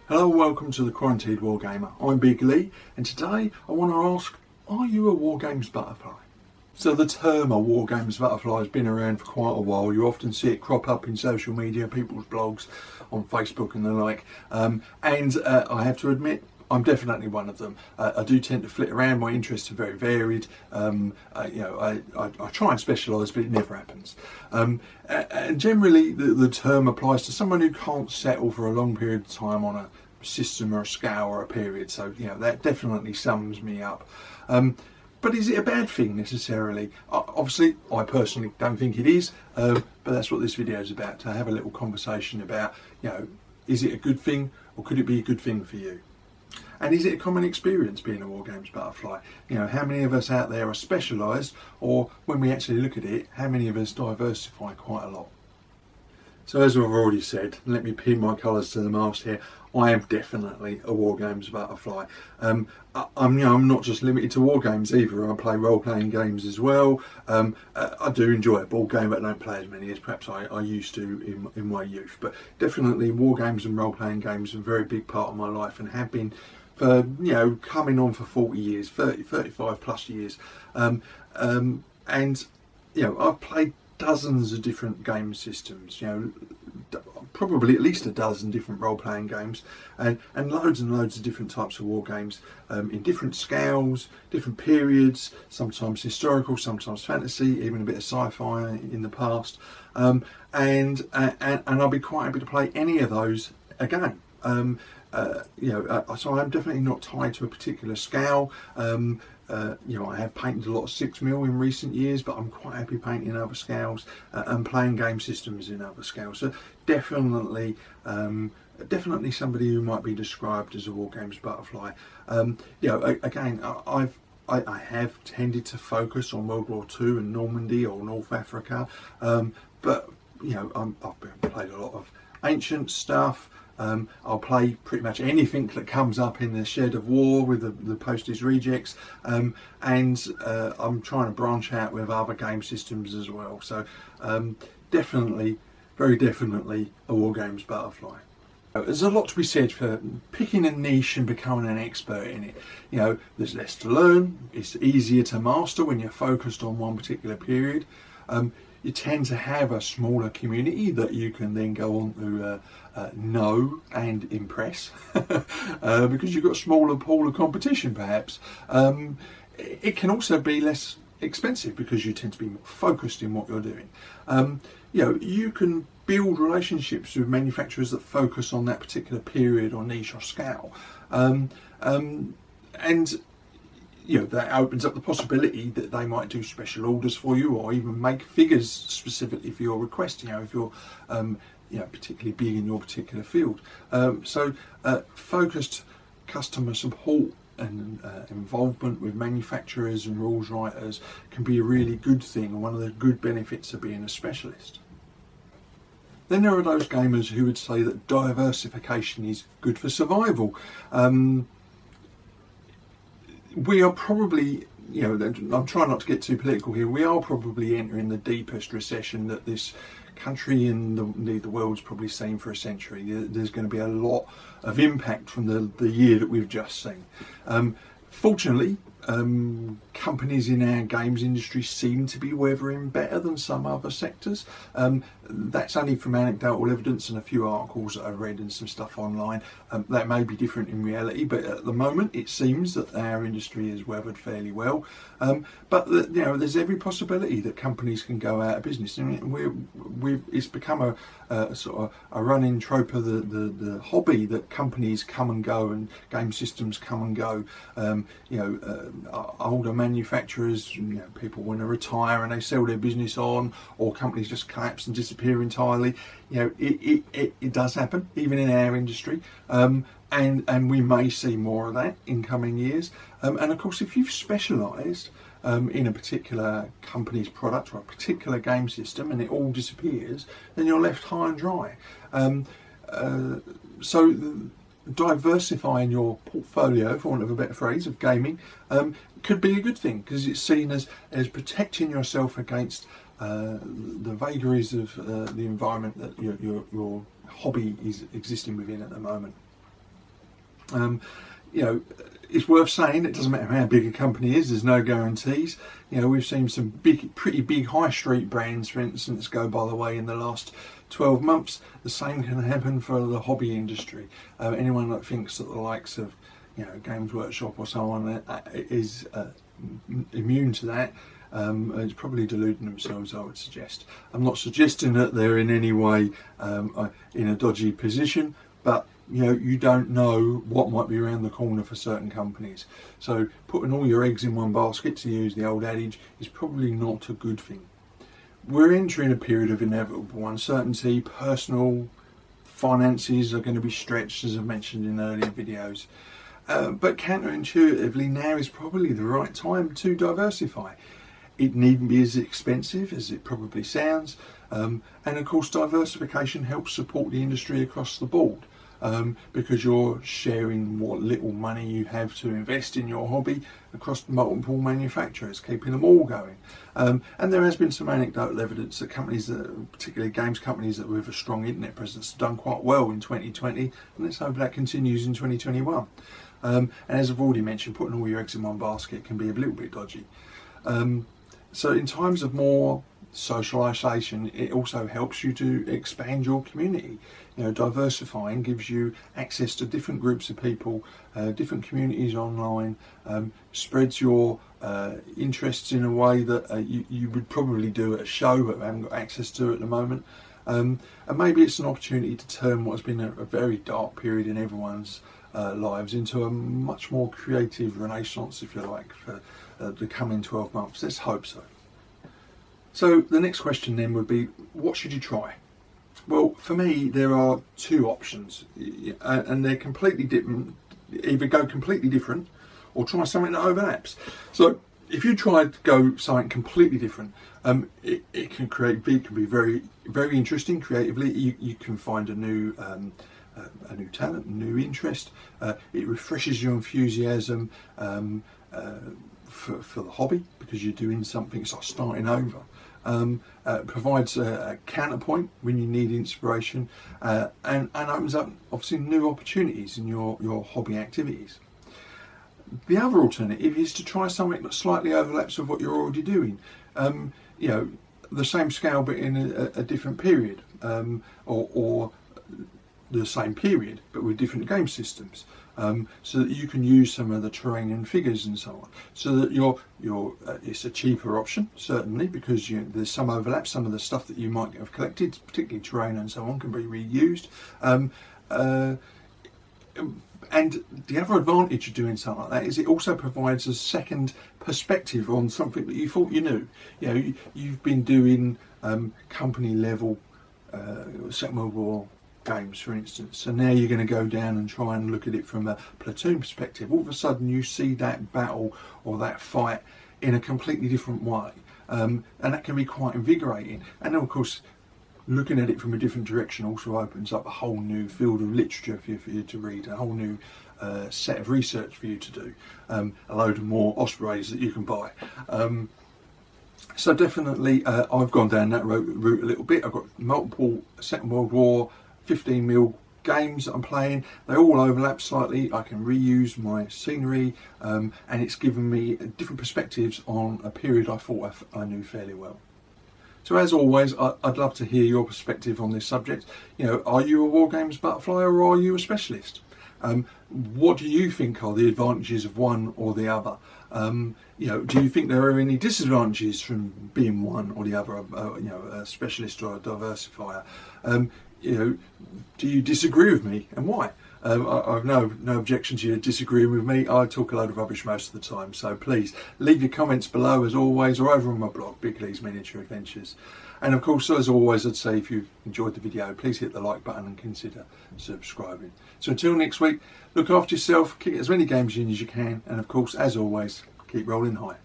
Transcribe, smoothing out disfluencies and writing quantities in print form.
Hello and welcome to the Quarantined Wargamer. I'm Big Lee, and today I want to ask, are you a Wargames Butterfly? So the term a Wargames Butterfly has been around for quite a while. You often see it crop up in social media, people's blogs, on Facebook and the like. I have to admit, I'm definitely one of them. I do tend to flit around. My interests are very varied. I try and specialise, but it never happens. And generally, the term applies to someone who can't settle for a long period of time on a system or a scale or a period. So that definitely sums me up. But is it a bad thing necessarily? Obviously, I personally don't think it is. But that's what this video is about, to have a little conversation about, is it a good thing or could it be a good thing for you? And is it a common experience being a Wargames Butterfly? How many of us out there are specialised, or when we actually look at it, how many of us diversify quite a lot? So as I've already said, let me pin my colours to the mast here. I am definitely a Wargames Butterfly. I'm not just limited to Wargames either. I play role-playing games as well. I do enjoy a board game, but I don't play as many as perhaps I used to in my youth. But definitely Wargames and role-playing games are a very big part of my life and have been for, coming on for 40 years, 35 plus years. I've played dozens of different game systems, probably at least a dozen different role-playing games, and loads of different types of war games, in different scales, different periods, sometimes historical, sometimes fantasy, even a bit of sci-fi in the past, and I'll be quite happy to play any of those again. So I'm definitely not tied to a particular scale. I have painted a lot of 6mm in recent years, but I'm quite happy painting other scales and playing game systems in other scales. So definitely somebody who might be described as a Wargames Butterfly. Again, I have tended to focus on World War II and Normandy or North Africa, but I've played a lot of ancient stuff. I'll play pretty much anything that comes up in the shed of war with the postage rejects, and I'm trying to branch out with other game systems as well. So very definitely a Wargames Butterfly. There's a lot to be said for picking a niche and becoming an expert in it. There's less to learn, it's easier to master when you're focused on one particular period. You tend to have a smaller community that you can then go on to know and impress because you've got a smaller pool of competition perhaps. It can also be less expensive because you tend to be more focused in what you're doing. You can build relationships with manufacturers that focus on that particular period or niche or scale, and that opens up the possibility that they might do special orders for you or even make figures specifically for your request, if you're particularly big in your particular field. Focused customer support and involvement with manufacturers and rules writers can be a really good thing, and one of the good benefits of being a specialist. Then there are those gamers who would say that diversification is good for survival. We are probably, I'm trying not to get too political here, we are probably entering the deepest recession that this country and the world's probably seen for a century. There's going to be a lot of impact from the year that we've just seen. Fortunately, companies in our games industry seem to be weathering better than some other sectors. That's only from anecdotal evidence and a few articles that I've read and some stuff online. That may be different in reality, but at the moment it seems that our industry is weathered fairly well. But there's every possibility that companies can go out of business. It's become a sort of a running trope of the hobby that companies come and go and game systems come and go. Older manufacturers, people want to retire and they sell their business on, or companies just collapse and disappear entirely. It does happen even in our industry, and we may see more of that in coming years. And of course, if you've specialised in a particular company's product or a particular game system and it all disappears, then you're left high and dry. So diversifying your portfolio, for want of a better phrase, of gaming could be a good thing, because it's seen as protecting yourself against the vagaries of the environment that your hobby is existing within at the moment. You know, it's worth saying it doesn't matter how big a company is, there's no guarantees. You know, we've seen some pretty big high street brands, for instance, go by the way in the last 12 months. The same can happen for the hobby industry. Anyone that thinks that the likes of, you know, Games Workshop or so on is immune to that, is probably deluding themselves, I would suggest. I'm not suggesting that they're in any way in a dodgy position, but you know, you don't know what might be around the corner for certain companies. So putting all your eggs in one basket, to use the old adage, is probably not a good thing. We're entering a period of inevitable uncertainty. Personal finances are going to be stretched, as I've mentioned in earlier videos. But counterintuitively, now is probably the right time to diversify. It needn't be as expensive as it probably sounds. And of course, diversification helps support the industry across the board. Because you're sharing what little money you have to invest in your hobby across multiple manufacturers, keeping them all going. And there has been some anecdotal evidence that companies, particularly games companies that with a strong internet presence, have done quite well in 2020, and let's hope that continues in 2021. And as I've already mentioned, putting all your eggs in one basket can be a little bit dodgy. So in times of more socialisation, it also helps you to expand your community. You know, diversifying gives you access to different groups of people, different communities online, spreads your interests in a way that you would probably do at a show but haven't got access to at the moment. And maybe it's an opportunity to turn what has been a very dark period in everyone's lives into a much more creative renaissance, if you like, for the coming 12 months. Let's hope so. So the next question then would be, what should you try? Well, for me, there are two options, and they're completely different. Either go completely different or try something that overlaps. So if you try to go something completely different, it can be very, very interesting creatively. You can find a new talent, a new interest. It refreshes your enthusiasm for the hobby, because you're doing something, it's like starting over. Provides a counterpoint when you need inspiration, and opens up obviously new opportunities in your hobby activities. The other alternative is to try something that slightly overlaps with what you're already doing. You know, the same scale but in a different period, or the same period but with different game systems, so that you can use some of the terrain and figures and so on, so that it's a cheaper option, certainly, because there's some overlap. Some of the stuff that you might have collected, particularly terrain and so on, can be reused. And the other advantage of doing something like that is it also provides a second perspective on something that you thought you knew. You know, you've been doing company level Second World War games, for instance, so now you're going to go down and try and look at it from a platoon perspective. All of a sudden you see that battle or that fight in a completely different way, and that can be quite invigorating. And then of course, looking at it from a different direction also opens up a whole new field of literature for you to read, a whole new set of research for you to do, a load of more ospreys that you can buy. So definitely I've gone down that route a little bit. I've got multiple Second World War 15mm games that I'm playing. They all overlap slightly. I can reuse my scenery, and it's given me different perspectives on a period I thought I knew fairly well. So as always, I'd love to hear your perspective on this subject. You know, are you a Wargames Butterfly or are you a specialist? What do you think are the advantages of one or the other? You know, do you think there are any disadvantages from being one or the other, you know, a specialist or a diversifier? You know, do you disagree with me, and why? I've no objection to you disagreeing with me. I talk a load of rubbish most of the time, so please leave your comments below as always, or over on my blog, Big Lee's Miniature Adventures. And of course, as always, I'd say if you enjoyed the video, please hit the like button and consider subscribing. So until next week, look after yourself, kick as many games in as you can, and of course, as always, keep rolling high.